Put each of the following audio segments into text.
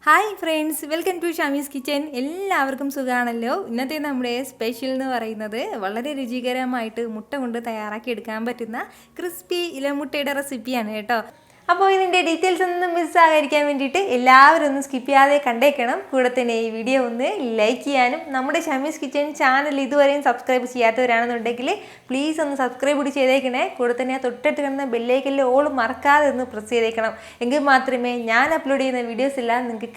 Hi friends, welcome to Shami's kitchen. എല്ലാവർക്കും സുഖമാണല്ലോ. ഇന്നത്തെ നമ്മുടെ സ്പെഷ്യൽ എന്ന് പറയുന്നത് വളരെ രുചികരമായിട്ട് മുട്ട കൊണ്ട് തയ്യാറാക്കി എടുക്കാൻ പറ്റുന്ന ക്രിസ്പി ഇലമുട്ടയുടെ റെസിപ്പിയാണ് കേട്ടോ. അപ്പോൾ ഇതിൻ്റെ ഡീറ്റെയിൽസ് ഒന്നും മിസ്സാകാതിരിക്കാൻ വേണ്ടിയിട്ട് എല്ലാവരും ഒന്ന് സ്കിപ്പ് ചെയ്യാതെ കണ്ടേക്കണം. കൂടെ തന്നെ ഈ വീഡിയോ ഒന്ന് ലൈക്ക് ചെയ്യാനും നമ്മുടെ ഷമീസ് കിച്ചൻ ചാനൽ ഇതുവരെയും സബ്സ്ക്രൈബ് ചെയ്യാത്തവരാണെന്നുണ്ടെങ്കിൽ പ്ലീസ് ഒന്ന് സബ്സ്ക്രൈബ് കൂടി ചെയ്തേക്കണേ. കൂടെ തന്നെ ആ തൊട്ടടുത്ത് കിടന്ന ബെല്ലൈക്കനിൽ ഓൾ മറക്കാതെ ഒന്ന് പ്രസ് ചെയ്തേക്കണം. എങ്കിൽ മാത്രമേ ഞാൻ അപ്ലോഡ് ചെയ്യുന്ന വീഡിയോസ് എല്ലാം നിങ്ങൾക്ക്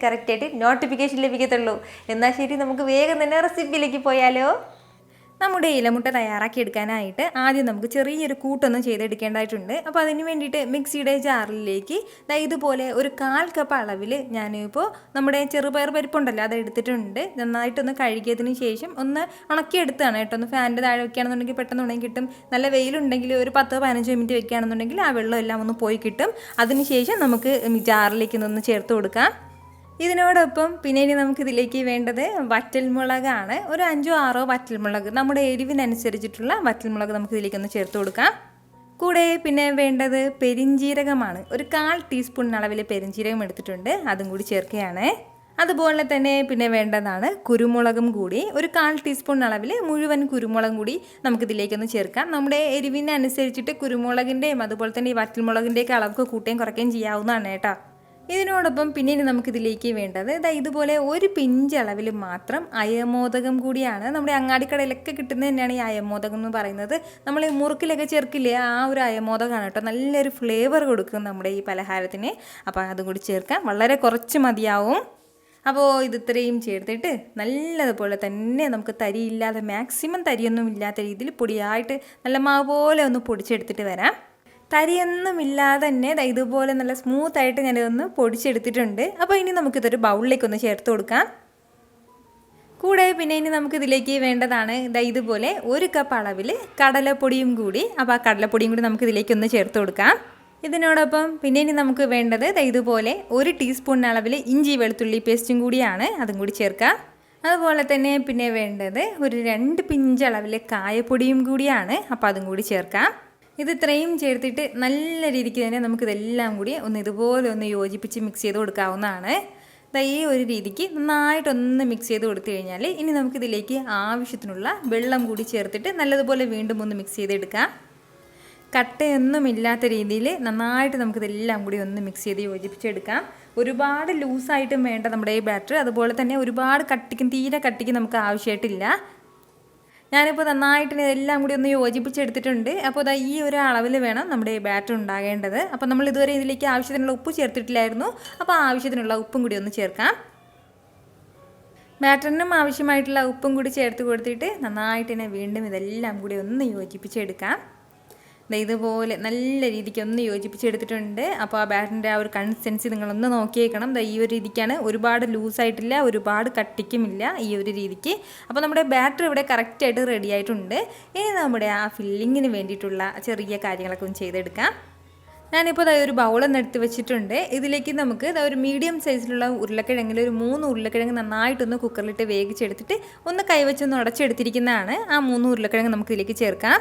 കറക്റ്റായിട്ട് നോട്ടിഫിക്കേഷൻ ലഭിക്കത്തുള്ളൂ. എന്നാൽ ശരി, നമുക്ക് വേഗം തന്നെ റെസിപ്പിയിലേക്ക് പോയാലോ. നമ്മുടെ ഇലമുട്ട തയ്യാറാക്കി എടുക്കാനായിട്ട് ആദ്യം നമുക്ക് ചെറിയൊരു കൂട്ടൊന്നും ചെയ്തെടുക്കേണ്ടതായിട്ടുണ്ട്. അപ്പോൾ അതിന് വേണ്ടിയിട്ട് മിക്സിയുടെ ജാറിലേക്ക് ഇതുപോലെ ഒരു 1/4 കപ്പ് അളവിൽ ഞാനിപ്പോൾ നമ്മുടെ ചെറുപയർ പരിപ്പുണ്ടല്ലോ അത് എടുത്തിട്ടുണ്ട്. നന്നായിട്ടൊന്ന് കഴുകിയതിന് ശേഷം ഒന്ന് ഉണക്കിയെടുത്താണ് കേട്ടോ. ഒന്ന് ഫാനിൻ്റെ താഴെ വെക്കുകയാണെന്നുണ്ടെങ്കിൽ പെട്ടെന്ന് ഉണങ്ങി കിട്ടും. നല്ല വെയിലുണ്ടെങ്കിൽ ഒരു 10-15 മിനിറ്റ് വെക്കുകയാണെന്നുണ്ടെങ്കിൽ ആ വെള്ളം എല്ലാം ഒന്ന് പോയി കിട്ടും. അതിനുശേഷം നമുക്ക് ജാറിലേക്ക് ഒന്ന് ചേർത്ത് കൊടുക്കാം. ഇതിനോടൊപ്പം പിന്നെ ഇനി നമുക്കിതിലേക്ക് വേണ്ടത് വറ്റൽമുളകാണ്. ഒരു 5-6 വറ്റൽമുളക്, നമ്മുടെ എരിവിനനുസരിച്ചിട്ടുള്ള വറ്റൽമുളക് നമുക്കിതിലേക്കൊന്ന് ചേർത്ത് കൊടുക്കാം. കൂടെ പിന്നെ വേണ്ടത് പെരിഞ്ജീരകമാണ്. ഒരു 1/4 ടീസ്പൂൺ അളവിൽ പെരിഞ്ജീരകം എടുത്തിട്ടുണ്ട്, അതും കൂടി ചേർക്കുകയാണ്. അതുപോലെ തന്നെ പിന്നെ വേണ്ടതാണ് കുരുമുളകും കൂടി. ഒരു 1/4 ടീസ്പൂൺ അളവിൽ മുഴുവൻ കുരുമുളകും കൂടി നമുക്കിതിലേക്കൊന്ന് ചേർക്കാം. നമ്മുടെ എരിവിനനുസരിച്ചിട്ട് കുരുമുളകിൻ്റെയും അതുപോലെ തന്നെ ഈ വറ്റൽമുളകിൻ്റെയൊക്കെ അളവ് കൂട്ടുകയും കുറയ്ക്കുകയും ചെയ്യാവുന്നതാണ് കേട്ടോ. ഇതിനോടൊപ്പം പിന്നെ ഇനി നമുക്കിതിലേക്ക് വേണ്ടത് ഇതുപോലെ ഒരു പിഞ്ച് അളവിൽ മാത്രം അയമോദകം കൂടിയാണ്. നമ്മുടെ അങ്ങാടിക്കടയിലൊക്കെ കിട്ടുന്നത് തന്നെയാണ് ഈ അയമോദകം എന്ന് പറയുന്നത്. നമ്മൾ മുറുക്കിലൊക്കെ ചേർക്കില്ലേ, ആ ഒരു അയമോദകമാണ് കേട്ടോ. നല്ലൊരു ഫ്ലേവർ കൊടുക്കും നമ്മുടെ ഈ പലഹാരത്തിന്. അപ്പോൾ അതും കൂടി ചേർക്കാം, വളരെ കുറച്ച് മതിയാവും. അപ്പോൾ ഇത് ഇത്രയും ചേർത്തിട്ട് നല്ലതുപോലെ തന്നെ നമുക്ക് തരിയില്ലാതെ, മാക്സിമം തരിയൊന്നും ഇല്ലാത്ത രീതിയിൽ പൊടിയായിട്ട് നല്ല മാവ് പോലെ ഒന്ന് പൊടിച്ചെടുത്തിട്ട് വരാം. തരിയൊന്നുമില്ലാതെ തന്നെ ഇതുപോലെ നല്ല സ്മൂത്തായിട്ട് ഞാനിതൊന്ന് പൊടിച്ചെടുത്തിട്ടുണ്ട്. അപ്പോൾ ഇനി നമുക്കിതൊരു ബൗളിലേക്കൊന്ന് ചേർത്ത് കൊടുക്കാം. കൂടെ പിന്നെ ഇനി നമുക്കിതിലേക്ക് വേണ്ടതാണ് ഇതുപോലെ 1 കപ്പ് അളവിൽ കടലപ്പൊടിയും കൂടി. അപ്പോൾ ആ കടലപ്പൊടിയും കൂടി നമുക്കിതിലേക്കൊന്ന് ചേർത്ത് കൊടുക്കാം. ഇതിനോടൊപ്പം പിന്നെ ഇനി നമുക്ക് വേണ്ടത് ഇതുപോലെ 1 ടീസ്പൂൺ അളവിൽ ഇഞ്ചി വെളുത്തുള്ളി പേസ്റ്റും കൂടിയാണ്, അതും കൂടി ചേർക്കാം. അതുപോലെ തന്നെ പിന്നെ വേണ്ടത് ഒരു 2 പിഞ്ച് അളവിൽ കായപ്പൊടിയും കൂടിയാണ്, അപ്പോൾ അതും കൂടി ചേർക്കാം. ഇത് ഇത്രയും ചേർത്തിട്ട് നല്ല രീതിക്ക് തന്നെ നമുക്കിതെല്ലാം കൂടി ഇതുപോലെ ഒന്ന് യോജിപ്പിച്ച് മിക്സ് ചെയ്ത് കൊടുക്കാവുന്നതാണ്. ഈ ഒരു രീതിക്ക് നന്നായിട്ടൊന്ന് മിക്സ് ചെയ്ത് കൊടുത്തു കഴിഞ്ഞാൽ ഇനി നമുക്കിതിലേക്ക് ആവശ്യത്തിനുള്ള വെള്ളം കൂടി ചേർത്തിട്ട് നല്ലതുപോലെ വീണ്ടും ഒന്ന് മിക്സ് ചെയ്തെടുക്കാം. കട്ടയൊന്നുമില്ലാത്ത രീതിയിൽ നന്നായിട്ട് നമുക്കിതെല്ലാം കൂടി ഒന്ന് മിക്സ് ചെയ്ത് യോജിപ്പിച്ചെടുക്കാം. ഒരുപാട് ലൂസായിട്ടും വേണ്ട നമ്മുടെ ഈ ബാറ്റർ, അതുപോലെ തന്നെ ഒരുപാട് തീരെ കട്ടിക്ക് നമുക്ക് ആവശ്യമായിട്ടില്ല. ഞാനിപ്പോൾ നന്നായിട്ട് ഇതെല്ലാം കൂടി ഒന്ന് യോജിപ്പിച്ചെടുത്തിട്ടുണ്ട്. അപ്പോൾ ഈ ഒരു അളവിൽ വേണം നമ്മുടെ ബാറ്റർ ഉണ്ടാകേണ്ടത്. അപ്പോൾ നമ്മൾ ഇതുവരെ ഇതിലേക്ക് ആവശ്യത്തിനുള്ള ഉപ്പ് ചേർത്തിട്ടില്ലായിരുന്നു. അപ്പോൾ ആവശ്യത്തിനുള്ള ഉപ്പും കൂടി ഒന്ന് ചേർക്കാം. ബാറ്ററിനും ആവശ്യമായിട്ടുള്ള ഉപ്പും കൂടി ചേർത്ത് കൊടുത്തിട്ട് നന്നായിട്ട് തന്നെ വീണ്ടും ഇതെല്ലാം കൂടി ഒന്ന് യോജിപ്പിച്ചെടുക്കാം. ഇതുപോലെ നല്ല രീതിക്ക് ഒന്ന് യോജിപ്പിച്ചെടുത്തിട്ടുണ്ട്. അപ്പോൾ ആ ബാറ്ററിൻ്റെ ആ ഒരു കൺസിസ്റ്റൻസി നിങ്ങളൊന്ന് നോക്കിയേക്കണം. ഈ ഒരു രീതിക്കാണ്, ഒരുപാട് ലൂസായിട്ടില്ല, ഒരുപാട് കട്ടിക്കുമില്ല, ഈ ഒരു രീതിക്ക്. അപ്പോൾ നമ്മുടെ ബാറ്റർ ഇവിടെ കറക്റ്റായിട്ട് റെഡി ആയിട്ടുണ്ട്. ഇനി നമ്മുടെ ആ ഫില്ലിങ്ങിന് വേണ്ടിയിട്ടുള്ള ചെറിയ കാര്യങ്ങളൊക്കെ ഒന്ന് ചെയ്തെടുക്കാം. ഞാനിപ്പോൾ ഒരു ബൗളൊന്ന് എടുത്ത് വെച്ചിട്ടുണ്ട്. ഇതിലേക്ക് നമുക്ക് ഒരു മീഡിയം സൈസിലുള്ള ഉരുളക്കിഴങ്ങിൽ ഒരു 3 ഉരുളക്കിഴങ്ങ് നന്നായിട്ടൊന്ന് കുക്കറിലിട്ട് വേവിച്ചെടുത്തിട്ട് ഒന്ന് കൈവച്ചൊന്ന് ഉടച്ചെടുത്തിരിക്കുന്നതാണ്. ആ 3 ഉരുളക്കിഴങ്ങ് നമുക്കിതിലേക്ക് ചേർക്കാം.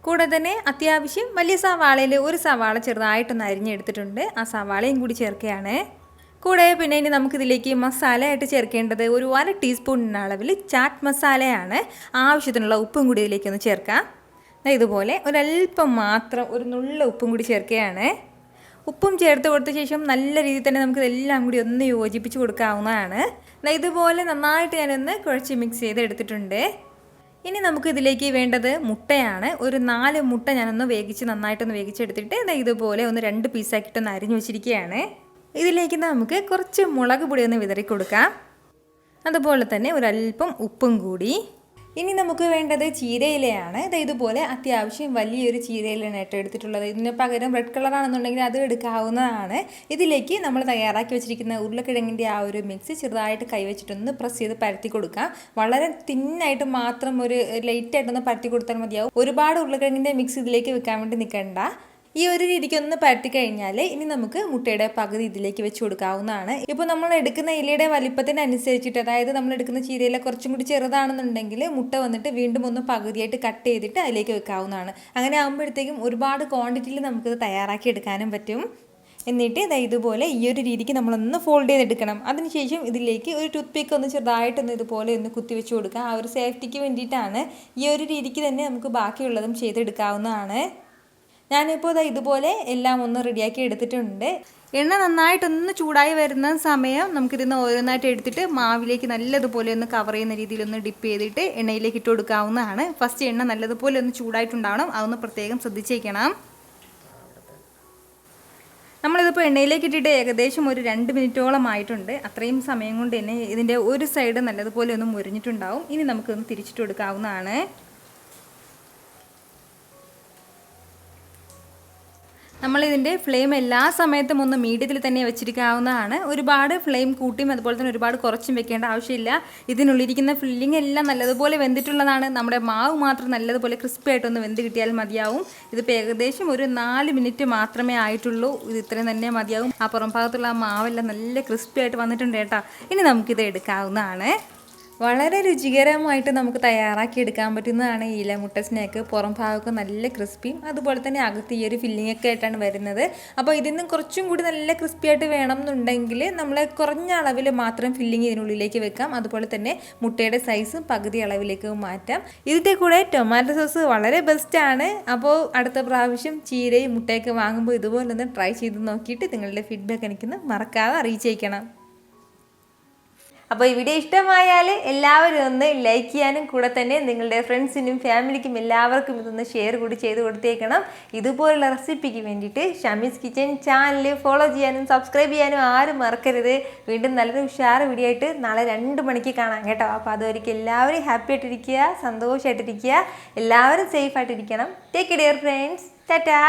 കൂടെ തന്നെ അത്യാവശ്യം വലിയ സവാളയിൽ ഒരു സവാള ചെറുതായിട്ടൊന്ന് അരിഞ്ഞെടുത്തിട്ടുണ്ട്, ആ സവാളയും കൂടി ചേർക്കുകയാണ്. കൂടെ പിന്നെ ഇനി നമുക്കിതിലേക്ക് മസാലയായിട്ട് ചേർക്കേണ്ടത് ഒരു 1 ടീസ്പൂൺ അളവിൽ ചാറ്റ് മസാലയാണ്. ആവശ്യത്തിനുള്ള ഉപ്പും കൂടി ഇതിലേക്കൊന്ന് ചേർക്കാം. ഇതുപോലെ ഒരല്പം മാത്രം ഒരു നുള്ള ഉപ്പും കൂടി ചേർക്കുകയാണ്. ഉപ്പും ചേർത്ത് കൊടുത്ത ശേഷം നല്ല രീതിയിൽ തന്നെ നമുക്കിതെല്ലാം കൂടി ഒന്ന് യോജിപ്പിച്ച് കൊടുക്കാവുന്നതാണ്. ഇതുപോലെ നന്നായിട്ട് ഞാനൊന്ന് കുഴച്ച് മിക്സ് ചെയ്ത് എടുത്തിട്ടുണ്ട്. ഇനി നമുക്കിതിലേക്ക് വേണ്ടത് മുട്ടയാണ്. ഒരു 4 മുട്ട ഞാനൊന്ന് നന്നായിട്ടൊന്ന് വേവിച്ചെടുത്തിട്ട് ഇതുപോലെ ഒന്ന് 2 പീസാക്കിയിട്ടൊന്ന് അരിഞ്ഞു വെച്ചിരിക്കുകയാണ്. ഇതിലേക്ക് നമുക്ക് കുറച്ച് മുളക് പൊടി ഒന്ന് വിതറി കൊടുക്കാം. അതുപോലെ തന്നെ ഒരല്പം ഉപ്പും കൂടി. ഇനി നമുക്ക് വേണ്ടത് ചീരയിലയാണ്. ഇതുപോലെ അത്യാവശ്യം വലിയൊരു ചീരയിലാണ് കേട്ടോ എടുത്തിട്ടുള്ളത്. ഇതിന് പകരം റെഡ് കളറാണെന്നുണ്ടെങ്കിൽ അത് എടുക്കാവുന്നതാണ്. ഇതിലേക്ക് നമ്മൾ തയ്യാറാക്കി വെച്ചിരിക്കുന്ന ഉരുളക്കിഴങ്ങിൻ്റെ ആ ഒരു മിക്സ് ചെറുതായിട്ട് കൈവച്ചിട്ടൊന്ന് പ്രസ് ചെയ്ത് പരത്തി കൊടുക്കാം. വളരെ തിന്നായിട്ട് മാത്രം ഒരു ലൈറ്റായിട്ടൊന്ന് പരത്തി കൊടുത്താൽ മതിയാവും. ഒരുപാട് ഉരുളക്കിഴങ്ങിൻ്റെ മിക്സ് ഇതിലേക്ക് വെക്കാൻ വേണ്ടി നിൽക്കണ്ട. ഈ ഒരു രീതിക്കൊന്ന് പരത്തി കഴിഞ്ഞാൽ ഇനി നമുക്ക് മുട്ടയുടെ പകുതി ഇതിലേക്ക് വെച്ച് കൊടുക്കാവുന്നതാണ്. ഇപ്പോൾ നമ്മൾ എടുക്കുന്ന ഇലയുടെ വലിപ്പത്തിനനുസരിച്ചിട്ട്, അതായത് നമ്മൾ എടുക്കുന്ന ചീരയില കുറച്ചും കൂടി ചെറുതാണെന്നുണ്ടെങ്കിൽ മുട്ട വന്നിട്ട് വീണ്ടും ഒന്ന് പകുതിയായിട്ട് കട്ട് ചെയ്തിട്ട് അതിലേക്ക് വെക്കാവുന്നതാണ്. അങ്ങനെ ആകുമ്പോഴത്തേക്കും ഒരുപാട് ക്വാണ്ടിറ്റിയിൽ നമുക്കിത് തയ്യാറാക്കി എടുക്കാനും പറ്റും. എന്നിട്ട് ഇതുപോലെ ഈ ഒരു രീതിക്ക് നമ്മളൊന്ന് ഫോൾഡ് ചെയ്തെടുക്കണം. അതിനുശേഷം ഇതിലേക്ക് ഒരു ടൂത്ത് പിക്ക് ഒന്ന് ചെറുതായിട്ടൊന്ന് ഇതുപോലെ ഒന്ന് കുത്തി വെച്ച് കൊടുക്കുക. ആ ഒരു സേഫ്റ്റിക്ക് വേണ്ടിയിട്ടാണ്. ഈ ഒരു രീതിക്ക് തന്നെ നമുക്ക് ബാക്കിയുള്ളതും ചെയ്തെടുക്കാവുന്നതാണ്. ഞാനിപ്പോൾ ഇതുപോലെ എല്ലാം ഒന്ന് റെഡിയാക്കി എടുത്തിട്ടുണ്ട്. എണ്ണ നന്നായിട്ടൊന്ന് ചൂടായി വരുന്ന സമയം നമുക്കിതിന്ന് ഓരോന്നായിട്ട് എടുത്തിട്ട് മാവിലേക്ക് നല്ലതുപോലെ ഒന്ന് കവർ ചെയ്യുന്ന രീതിയിലൊന്ന് ഡിപ്പ് ചെയ്തിട്ട് എണ്ണയിലേക്ക് ഇട്ട് കൊടുക്കാവുന്നതാണ്. ഫസ്റ്റ് എണ്ണ നല്ലതുപോലെ ഒന്ന് ചൂടായിട്ടുണ്ടാവണം, അതൊന്ന് പ്രത്യേകം ശ്രദ്ധിച്ചേക്കണം. നമ്മളിതിപ്പോൾ എണ്ണയിലേക്ക് ഇട്ടിട്ട് ഏകദേശം ഒരു 2 മിനിറ്റോളം ആയിട്ടുണ്ട്. അത്രയും സമയം കൊണ്ട് തന്നെ ഇതിൻ്റെ ഒരു സൈഡ് നല്ലതുപോലെ ഒന്ന് മുരിഞ്ഞിട്ടുണ്ടാവും. ഇനി നമുക്കൊന്ന് തിരിച്ചിട്ട് കൊടുക്കാവുന്നതാണ്. നമ്മളിതിൻ്റെ ഫ്ലെയിം എല്ലാ സമയത്തും ഒന്ന് മീഡിയത്തിൽ തന്നെ വെച്ചിരിക്കാവുന്നതാണ്. ഒരുപാട് ഫ്ലെയിം കൂട്ടിയും അതുപോലെ തന്നെ ഒരുപാട് കുറച്ചും വെക്കേണ്ട ആവശ്യമില്ല. ഇതിനുള്ളിരിക്കുന്ന ഫില്ലിംഗ് എല്ലാം നല്ലതുപോലെ വെന്തിട്ടുള്ളതാണ്. നമ്മുടെ മാവ് മാത്രം നല്ലതുപോലെ ക്രിസ്പി ആയിട്ടൊന്ന് വെന്ത് കിട്ടിയാൽ മതിയാവും. ഇതിപ്പോൾ ഏകദേശം ഒരു 4 മിനിറ്റ് മാത്രമേ ആയിട്ടുള്ളൂ. ഇത് ഇത്രയും തന്നെ മതിയാവും. ആ പുറം ഭാഗത്തുള്ള ആ മാവെല്ലാം നല്ല ക്രിസ്പി ആയിട്ട് വന്നിട്ടുണ്ട് കേട്ടോ. ഇനി നമുക്കിത് എടുക്കാവുന്നതാണ്. വളരെ രുചികരമായിട്ട് നമുക്ക് തയ്യാറാക്കി എടുക്കാൻ പറ്റുന്നതാണ് ഈ ഇലമുട്ട സ്നാക്ക്. പുറം ഭാഗമൊക്കെ നല്ല ക്രിസ്പിയും അതുപോലെ തന്നെ അകത്ത് ഈ ഒരു ഫില്ലിംഗ് ഒക്കെ ആയിട്ടാണ് വരുന്നത്. അപ്പോൾ ഇതിൽ നിന്ന് കുറച്ചും കൂടി നല്ല ക്രിസ്പി ആയിട്ട് വേണം എന്നുണ്ടെങ്കിൽ നമ്മൾ കുറഞ്ഞ അളവിൽ മാത്രം ഫില്ലിംഗ് ഇതിനുള്ളിലേക്ക് വെക്കാം. അതുപോലെ തന്നെ മുട്ടയുടെ സൈസ് പകുതി അളവിലേക്ക് മാറ്റാം. ഇതിൻ്റെ കൂടെ ടൊമാറ്റോ സോസ് വളരെ ബെസ്റ്റാണ്. അപ്പോൾ അടുത്ത പ്രാവശ്യം ചീരയും മുട്ടയൊക്കെ വാങ്ങുമ്പോൾ ഇതുപോലെ ഒന്ന് ട്രൈ ചെയ്ത് നോക്കിയിട്ട് നിങ്ങളുടെ ഫീഡ്ബാക്ക് എനിക്കൊന്ന് മറക്കാതെ അറിയിച്ചേക്കണം. അപ്പോൾ ഈ വീഡിയോ ഇഷ്ടമായാൽ എല്ലാവരും ഒന്ന് ലൈക്ക് ചെയ്യാനും കൂടെ തന്നെ നിങ്ങളുടെ ഫ്രണ്ട്സിനും ഫാമിലിക്കും എല്ലാവർക്കും ഇതൊന്ന് ഷെയർ കൂടി ചെയ്ത് കൊടുത്തേക്കണം. ഇതുപോലുള്ള റെസിപ്പിക്ക് വേണ്ടിയിട്ട് ഷമീസ് കിച്ചൻ ചാനൽ ഫോളോ ചെയ്യാനും സബ്സ്ക്രൈബ് ചെയ്യാനും ആരും മറക്കരുത്. വീണ്ടും നല്ലൊരു ഉഷാറ് വീഡിയോ ആയിട്ട് നാളെ 2 മണിക്ക് കാണാം കേട്ടോ. അപ്പോൾ അതുവരെയ്ക്ക് എല്ലാവരും ഹാപ്പി ആയിട്ടിരിക്കുക, സന്തോഷമായിട്ടിരിക്കുക, എല്ലാവരും സേഫ് ആയിട്ടിരിക്കണം. Take care friends. ടാറ്റാ.